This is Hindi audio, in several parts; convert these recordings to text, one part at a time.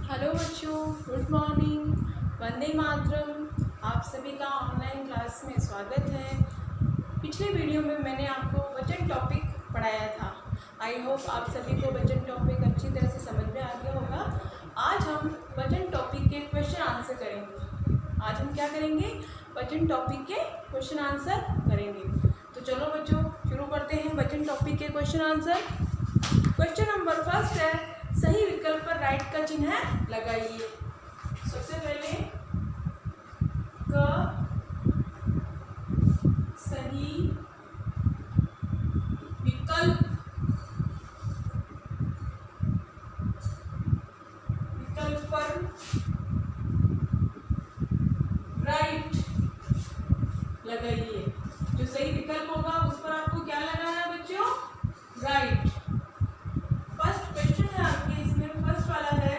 हेलो बच्चों, गुड मॉर्निंग। वंदे मातरम। आप सभी का ऑनलाइन क्लास में स्वागत है। पिछले वीडियो में मैंने आपको वचन टॉपिक पढ़ाया था। आई होप आप सभी को वचन टॉपिक अच्छी तरह से समझ में आ गया होगा। आज हम वचन टॉपिक के क्वेश्चन आंसर करेंगे। आज हम क्या करेंगे? वचन टॉपिक के क्वेश्चन आंसर करेंगे। तो चलो बच्चों, शुरू करते हैं वचन टॉपिक के question answer. Question number first है, सही विकल्प पर राइट का चिन्ह लगाइए। सबसे पहले क सही विकल्प पर राइट लगाइए। जो सही विकल्प होगा उस पर आपको क्या लगाना है बच्चों? राइट। फर्स्ट क्वेश्चन है आपके इसमें, फर्स्ट वाला है,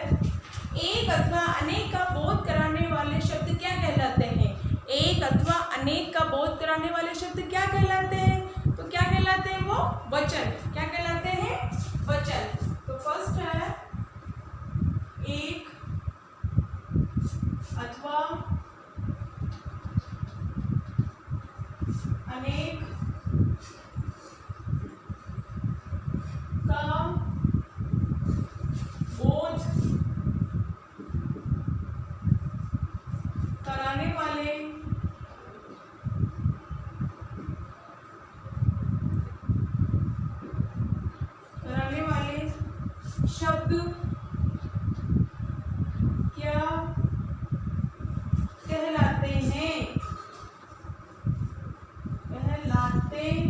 एक अथवा अनेक का बोध कराने वाले शब्द क्या कहलाते हैं? एक अथवा अनेक का बोध कराने वाले शब्द क्या कहलाते हैं? तो क्या कहलाते हैं वो? वचन। क्या कहलाते हैं? वचन। तो फर्स्ट है, एक अथवा अनेक का बोध कराने वाले शब्द क्या कहलाते हैं? कहलाते हैं।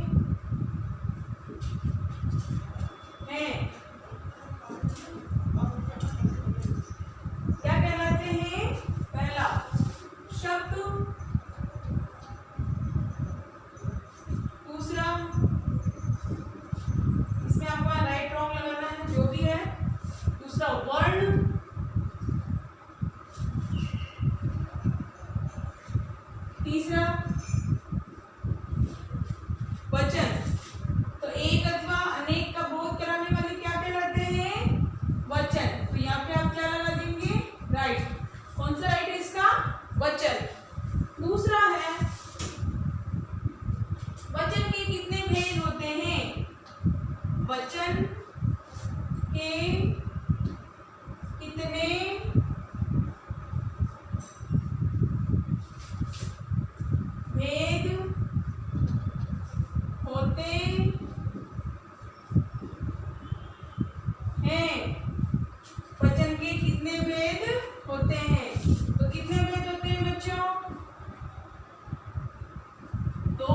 क्या कहलाते हैं? पहला शब्द, दूसरा, इसमें आपको राइट रॉन्ग लगाना है जो भी है, दूसरा वर्ण, तीसरा वचन। तो एक अथवा अनेक का बोध कराने वाले क्या कहलाते हैं? वचन। तो यहाँ पे आप क्या लगा देंगे? राइट। कौन सा राइट है इसका? वचन। दूसरा है, वचन के कितने भेद होते हैं? वचन के कितने भेद होते हैं? वचन के कितने भेद होते हैं? तो कितने भेद होते हैं बच्चों? दो।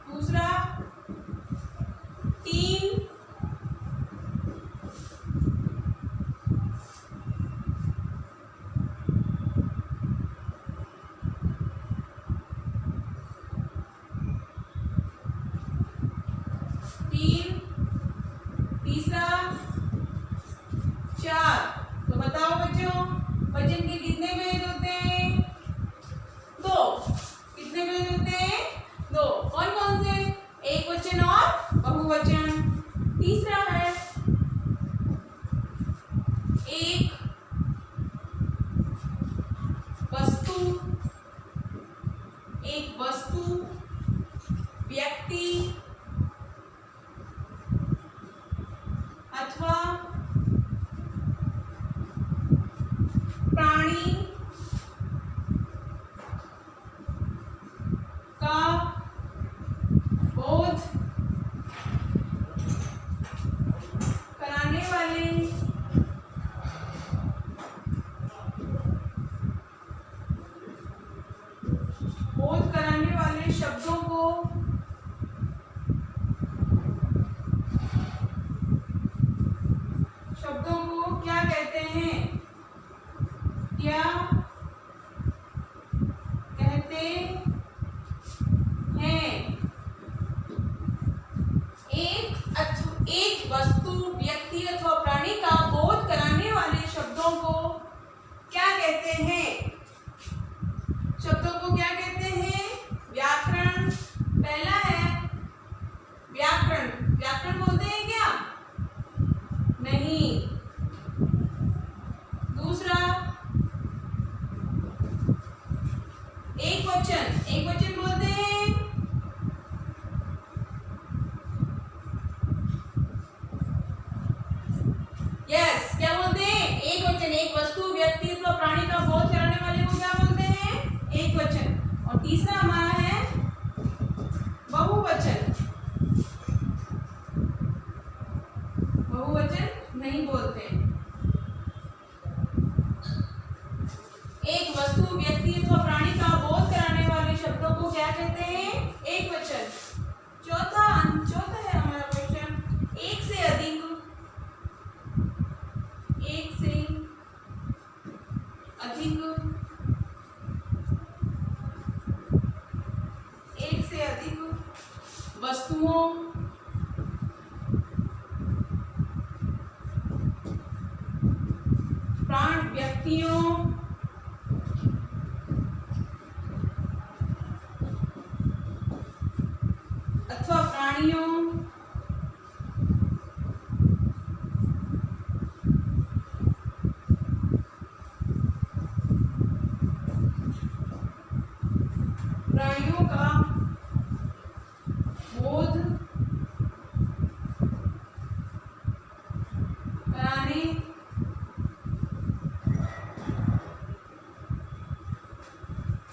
दूसरा तीन। तीसरा चार। तो बताओ बच्चों, वचन के कितने भेद होते हैं? दो। कितने भेद होते हैं? दो। कौन कौन से? एक वचन और बहुवचन। तीसरा है, एक वस्तु, एक वस्तु, व्यक्ति अथवा प्राणी का बोध कराने वाले शब्दों को क्या कहते हैं? क्या कहते हैं? एक वस्तु, व्यक्ति अथवा प्राणी का बोध कराने वाले शब्दों को क्या कहते हैं? व्यक्ति अथवा प्राणी का बोध कराने वाले शब्दों को क्या कहते हैं? एक वचन। चौथा है हमारा क्वेश्चन, एक से अधिक वस्तुओं व्यक्तियों अथवा प्राणियों का बोध कराने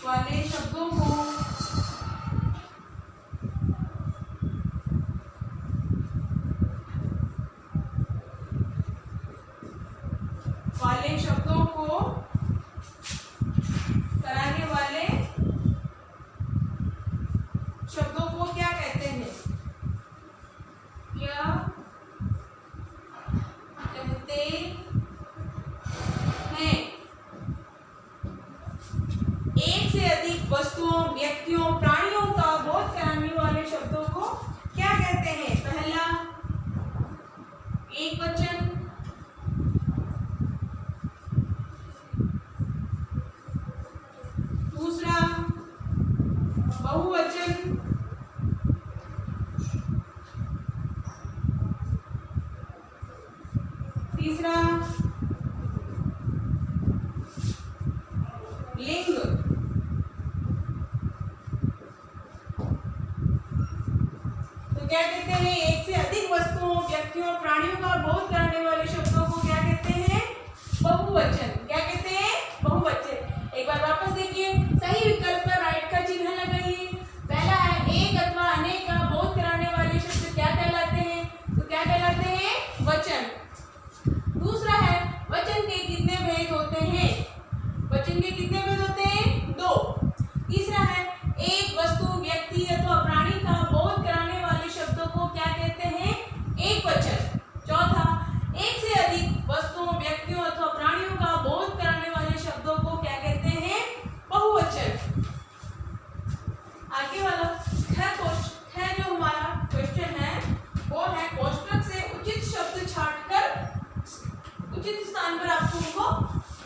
वाले शब्दों को कराने वाले शब्दों को क्या कहते हैं? क्या कहते हैं? एक से अधिक वस्तुओं व्यक्तियों प्राणियों का बोध कराने वाले शब्दों को क्या कहते हैं? पहला एक वचन, दूसरा बहुवचन, तीसरा लिंग, तो क्या कहते हैं? एक से अधिक वस्तुओं व्यक्तियों प्राणियों का बोध कराने वाले शब्दों को क्या कहते हैं? बहुवचन। क्या कहते हैं? बहुवचन। एक बार वापस देखिए, सही विकल्प पर राइट का चिन्ह लगाइए। पहला है एक अथवा अनेक का बोध कराने वाले शब्द क्या कहलाते हैं? तो क्या कहलाते हैं? वचन। दूसरा है वचन के कितने भेद होते हैं? वचन के कितने भेद होते हैं? 2। तीसरा है एक वस्तु व्यक्ति अथवा प्राणी का बोध कराने वाले शब्दों को क्या कहते हैं? एक वचन। चौथा, एक से अधिक वस्तुओं व्यक्तियों अथवा प्राणियों का बोध कराने वाले शब्दों को क्या कहते हैं? बहुवचन। आगे वाला है जो हमारा क्वेश्चन है वो है कोष्ठक से उचित शब्द छांटकर उचित स्थान पर आपको उनको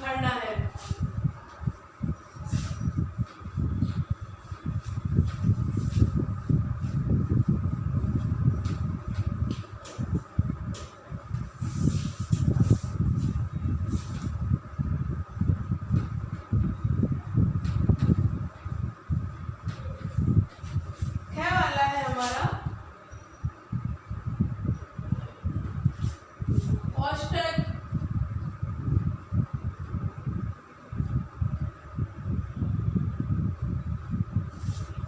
भरना है।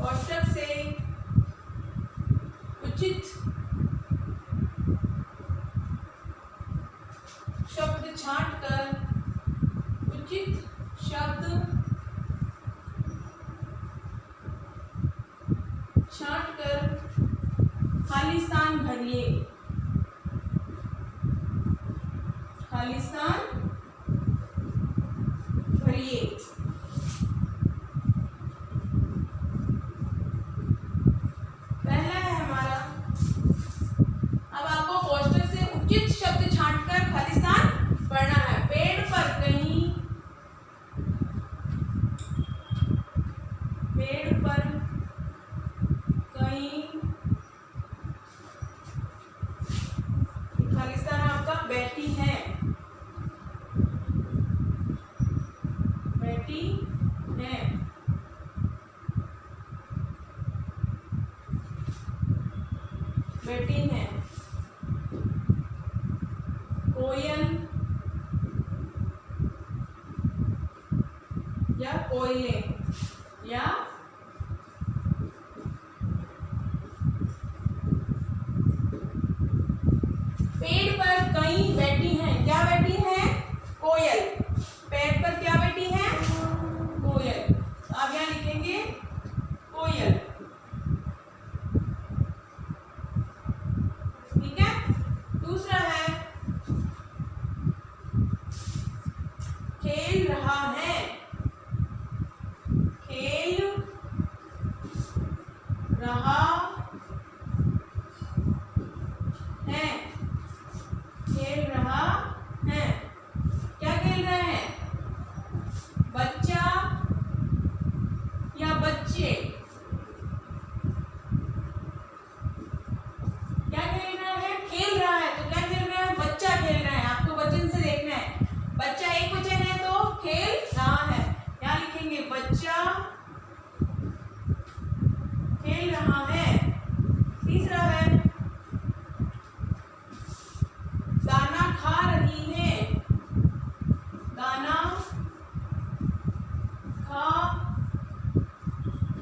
कोष्ठक से उचित शब्द छांटकर उचित शब्द छांटकर खाली स्थान भरिए। खाली स्थान भरिए। बैठी है। बैठी है। बैठी है। कोयल या कोयले या पेड़ पर कई बैठी हैं। क्या बैठी हैं? कोयल। पेड़ पर क्या बैठी हैं? कोयल।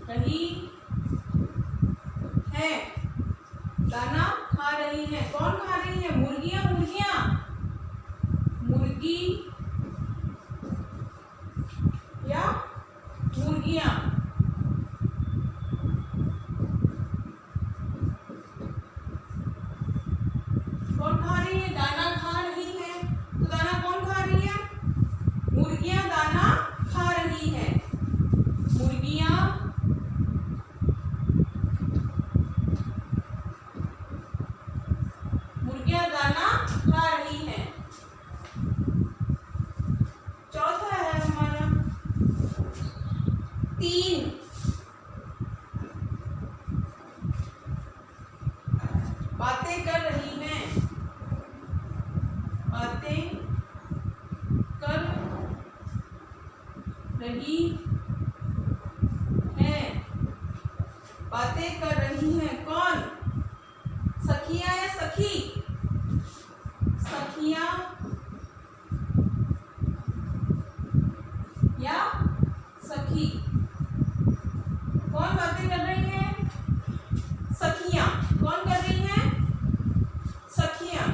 रही है, दाना खा रही है। कौन खा रही है? मुर्गियां, मुर्गियां, मुर्गी या मुर्गियां। कौन खा रही है? दाना खा रही है। तो दाना कौन खा रही है? मुर्गियां दाना खा रही है। मुर्गियां दाना खा रही है। चौथा है हमारा 3, बातें कर रही हैं, बातें कर रही है, बातें कर रही हैं। कौन? सखियां या सखी? सखियां या सखी। कौन बातें कर रही है? सखियां। कौन कर रही है? सखियां।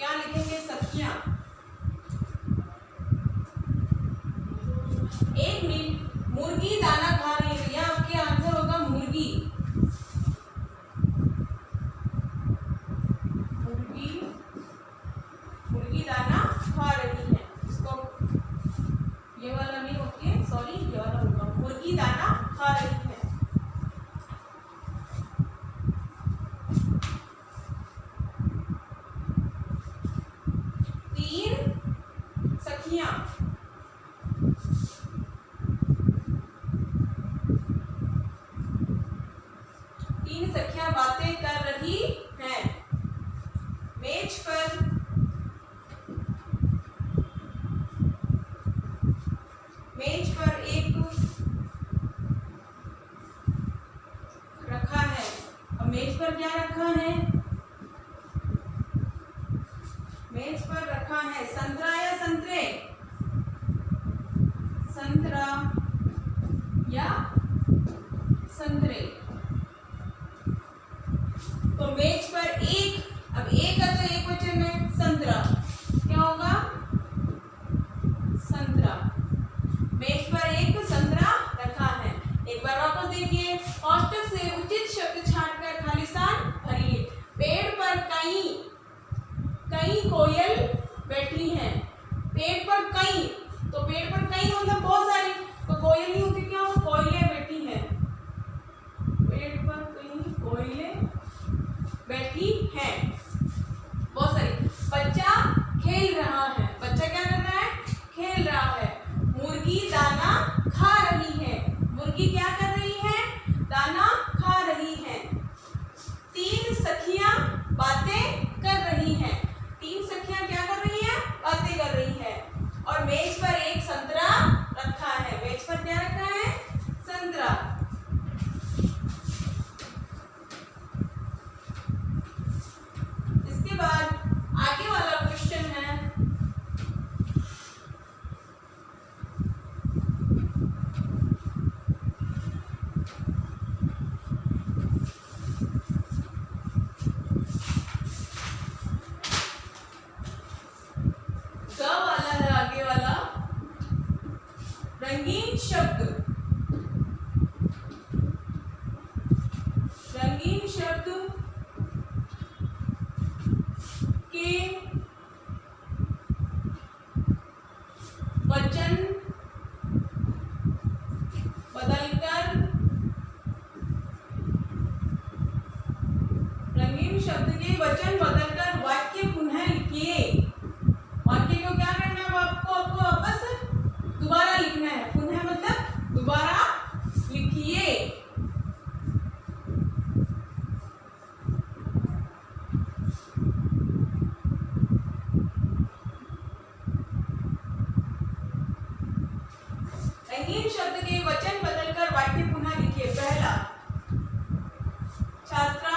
यहाँ लिखेंगे सखियां। 1 मिनट। मुर्गी दाना खा रही है, यहाँ आपके आंसर होगा मुर्गी। मुर्गी, मुर्गी दाना खा रही है। इसको ये वाला नहीं, ओके सॉरी, ये वाला होगा। मुर्गी दाना खा रही है। सखियां, 3 सखियां बातें कर रही हैं। मेज पर एक रखा है। अब मेज पर क्या रखा है? मेज पर रखा है संतरा या संतरे? संतरा या संतरे। तो मेज पर एक, अब एक है तो एक वचन में संतरा, क्या होगा? संतरा। मेज पर एक संतरा रखा है। एक बार वापस देखिए, औष्टक से उचित शब्द छांटकर खाली स्थान भरिए। पेड़ पर कई कोयल बैठी हैं। पेड़ पर कई, तो पेड़ पर कई मतलब बहुत सारी, तो कोयल नहीं होती, क्या हो? कोयलें बैठी हैं। पेड़ पर कई कोयलें बैठी हैं, बहुत सारी। बच्चा खेल रहा है। बच्चा क्या कर रहा है? खेल रहा है। मुर्गी दाना खा रही है। मुर्गी क्या कर रही है? दाना खा रही है। 3 सखियां बातें कर रही हैं। 3 सखियां क्या कर रही है? बातें कर रही है। और मेज पर एक संतरा रखा है। मेज पर क्या रखा है? संतरा। इसके बाद आगे वाला क्वेश्चन है, रंगीन शब्द। रंगीन शब्द के वचन बदलकर, रंगीन शब्द के वचन बदलकर वाक्य पुनः लिखिए। वाक्य को क्या करना है? आपको वापस दोबारा लिखना है। पुनः मतलब दोबारा लिखिए। रंगीन शब्द के वचन बदलकर वाक्य पुनः लिखिए। पहला, छात्रा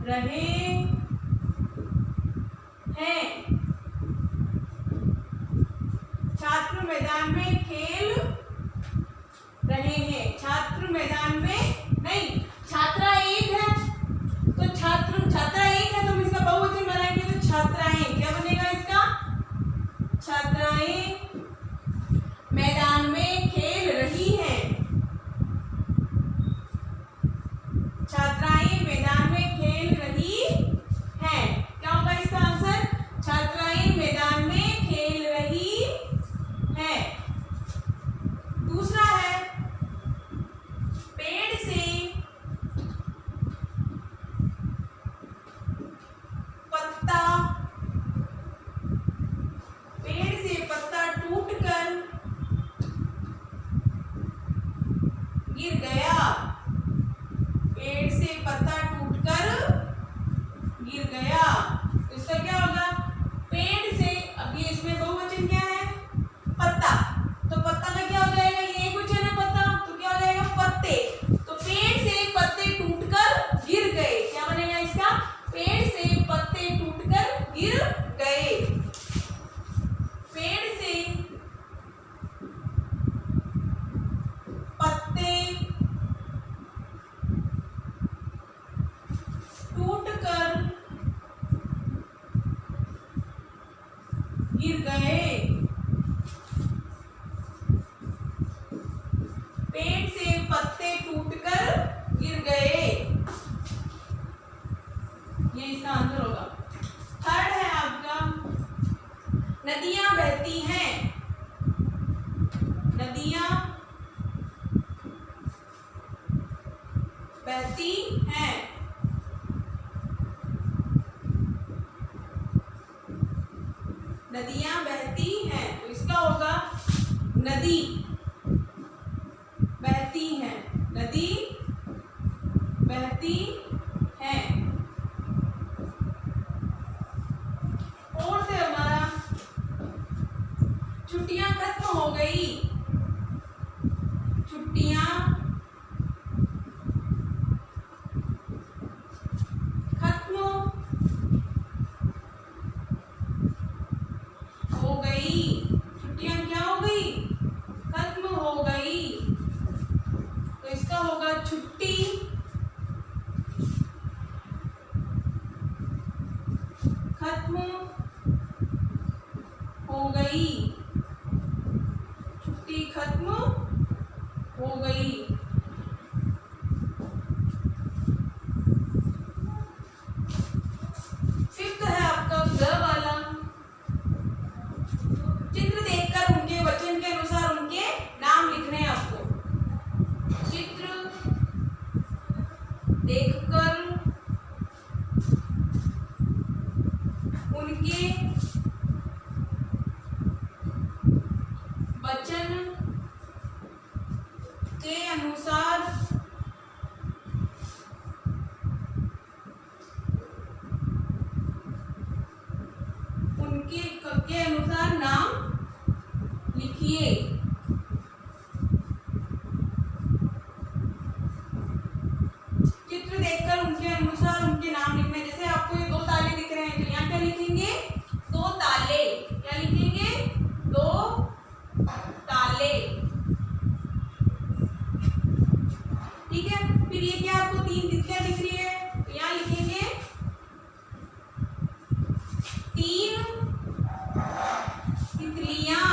रहे हैं। छात्र मैदान में खेल रहे हैं। छात्र मैदान में नहीं, छात्रा एक है तो छात्रा एक है तो हम इसका बहुवचन बनाएंगे तो छात्राएं। क्या बनेगा इसका? छात्राएं मैदान में खेल रही हैं। छात्राएं मैदान में खेल रही हैं। क्या होगा इसका आंसर? छात्राएं मैदान में खेल रही हैं। दूसरा है पेड़ से पत्ता, पेड़ से पत्ता टूटकर गिर गया। पेड़ से पत्ता टूटकर गिर गया तो इसका क्या होगा? पेड़ से, अब ये इसमें बहुवचन क्या है? पत्ता, तो पत्ता का क्या हो जाएगा? ये एक वचन है पत्ता, तो क्या हो जाएगा? पत्ते। तो पेड़ से पत्ते टूटकर गिर गए। क्या बनेगा इसका? पेड़ से पत्ते टूटकर गिर गए। पेड़ से पत्ते टूटकर गिर गए। पेड़ से पत्ते टूटकर गिर गए, ये इसका आंसर होगा। थर्ड है आपका नदियां बहती हैं। नदियां बहती हैं। नदियां बहती हैं तो इसका होगा नदी बहती हैं। नदी बहती हैं। और से हमारा छुट्टियां खत्म हो गई। छुट्टियां खत्म हो गई। छुट्टियां क्या हो गई? खत्म हो गई तो इसका होगा छुट्टी खत्म हो गई। छुट्टी खत्म हो गई। फिफ्थ है आपका ग वाला। चित्र देखकर उनके वचन के अनुसार उनके नाम लिखने हैं आपको। चित्र देखकर उनके वचन के अनुसार के अनुसार नाम लिखिए। चित्र देखकर उनके अनुसार उनके नाम लिखने। जैसे आपको ये दो ताले दिख रहे हैं तो यहाँ क्या लिखेंगे? दो ताले। क्या लिखेंगे? दो ताले। ठीक है, फिर ये क्या आपको तीन तितलियां दिख रही है तो यहाँ लिखेंगे तीन तितलियां।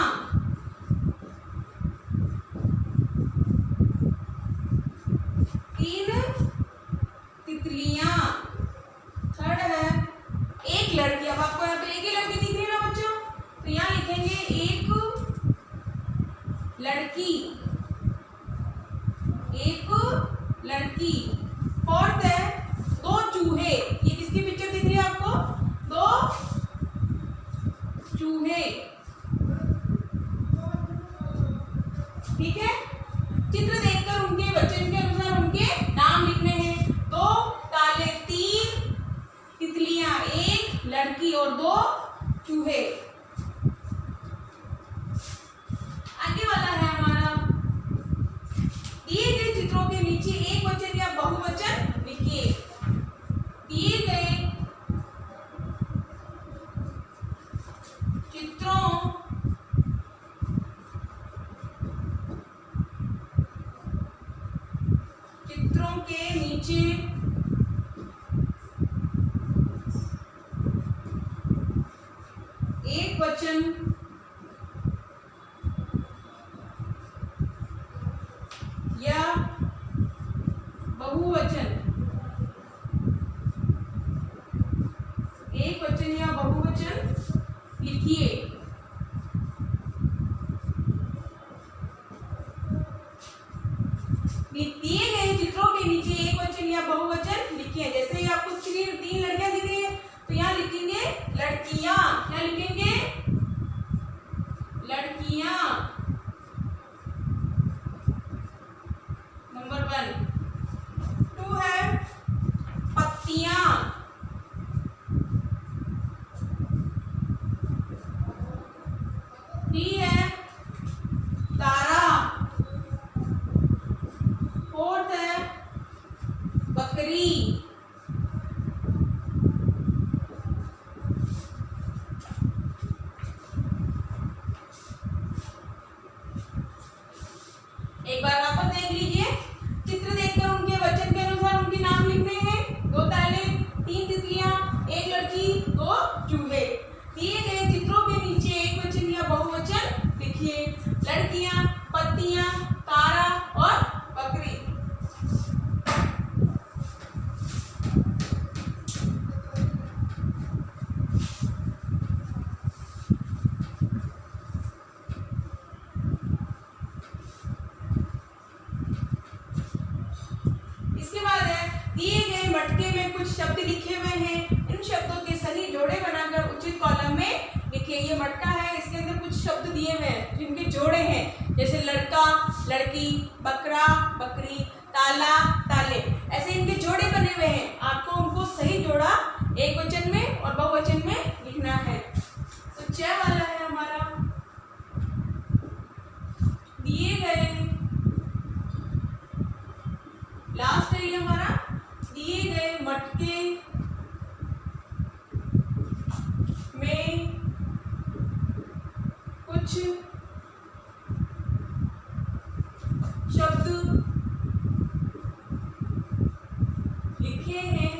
तीन तितलियां। थर्ड है एक लड़की। अब आपको यहाँ पे एक ही लड़की दिख रही है ना बच्चों, तो यहाँ लिखेंगे एक लड़की। एक लड़की। फोर्थ है नीचे एक वचन या बहुवचन, एक वचन या बहुवचन लिखिए। दिए गए चित्रों के नीचे एक वचन या बहुवचन लिखिए। जैसे ही आपको तीन लड़कियां दी गई है तो यहाँ लिखेंगे लड़कियां। क्या लिखेंगे? लड़कियां। नंबर 1। 2 है पत्तियां। 3 है तारा। 4 है बकरी। 1 बार वापस देख लीजिए। चित्र देखकर उनके वचन के अनुसार उनके नाम लिखने हैं। 2 ताले, 3 तितलियां, 1 लड़की, 2 चूहे। दिए गए चित्रों के नीचे एक वचन या बहुवचन लिखिए। लड़कियां, पत्तियां, तारा और बकरी। इसके बाद है दिए गए मटके में कुछ शब्द लिखे हुए हैं। इन शब्दों के सही जोड़े बनाकर उचित कॉलम में लिखिए। ये मटका है, इसके अंदर कुछ शब्द दिए हुए हैं जिनके जोड़े हैं, जैसे लड़का, लड़की, बकरा, बकरी, ताला, ताले। ऐसे इनके जोड़े बने हुए हैं। आपको उनको सही जोड़ा एक वचन में और बहुवचन में लिखना है। तो च वाला है हमारा, दिए गए, लास्ट है ये हमारा, दिए गए मटके में कुछ शब्द लिखे हैं,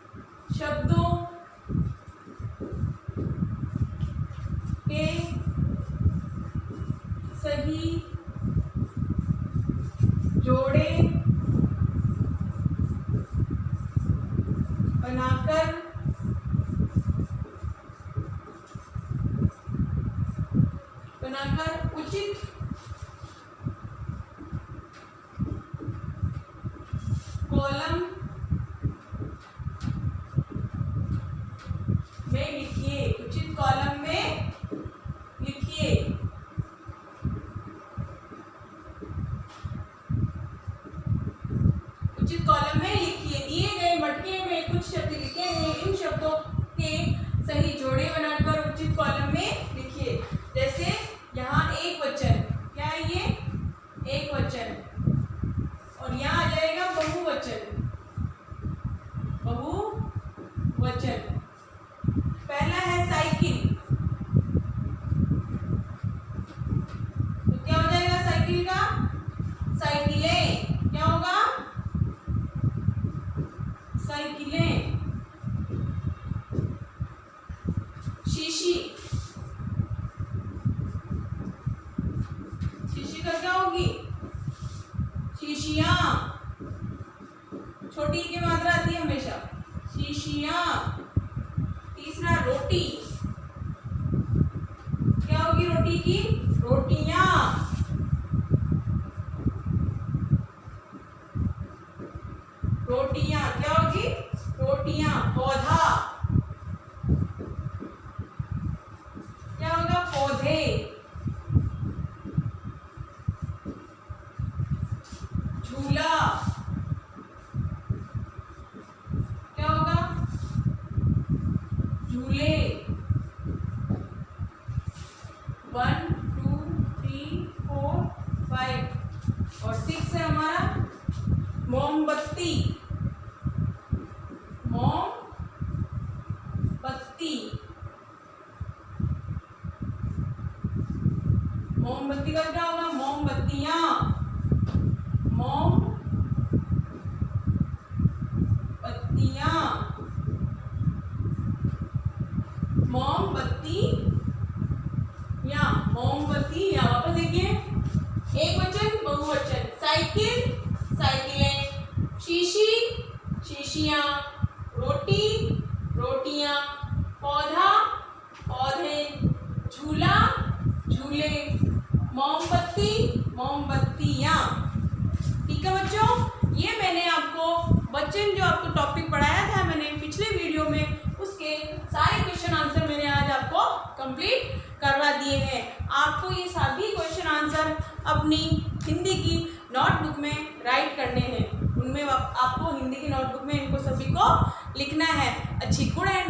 इन शब्दों के सही जोड़े बनाकर उचित कॉलम में लिखिए। उचित कॉलम में लिखिए। उचित कॉलम में लिखिए। दिए गए मटके में कुछ शब्द लिखे हैं। इन शब्दों के सही जोड़े बनाकर उचित कॉलम में लिखिए। जैसे यहाँ एक वचन, क्या है ये? एक वचन। और यहाँ आ जाएगा बहुवचन। बहुवचन। पहला है साइकिल, तो क्या हो जाएगा साइकिल का? साइकिलें। क्या होगा? साइकिलें। शीशी, शीशी का क्या होगी? शीशियां। छोटी की मात्रा आती है हमेशा। शीशियां। तीसरा रोटी, क्या होगी रोटी की? रोटियां। रोटियां क्या होगी? रोटियां। पौधा, क्या होगा? पौधे। झूला, क्या होगा? झूले। 1 2 3 4 5 और 6 है हमारा मोमबत्ती। मोमबत्ती। मोमबत्ती का क्या होगा? मोमबत्तियां, मोमबत्तियां, मोमबत्तियां, मोमबत्तियां। वापस देखिए, एक वचन बहुवचन, साइकिल, साइकिलें, शीशी, शीशियां, रोटी, रोटियां, पौधा, पौधे, झूला, झूले, मोमबत्ती, मोमबत्तियां। ठीक है बच्चों, ये मैंने आपको वचन जो आपको टॉपिक पढ़ाया था मैंने पिछले वीडियो में, उसके सारे क्वेश्चन आंसर मैंने आज आपको कंप्लीट करवा दिए हैं। आपको ये सभी क्वेश्चन आंसर अपनी हिंदी की नोटबुक में राइट करने हैं। उनमें आपको हिंदी की नोटबुक में इनको सभी को लिखना है। अच्छी गुड हैंड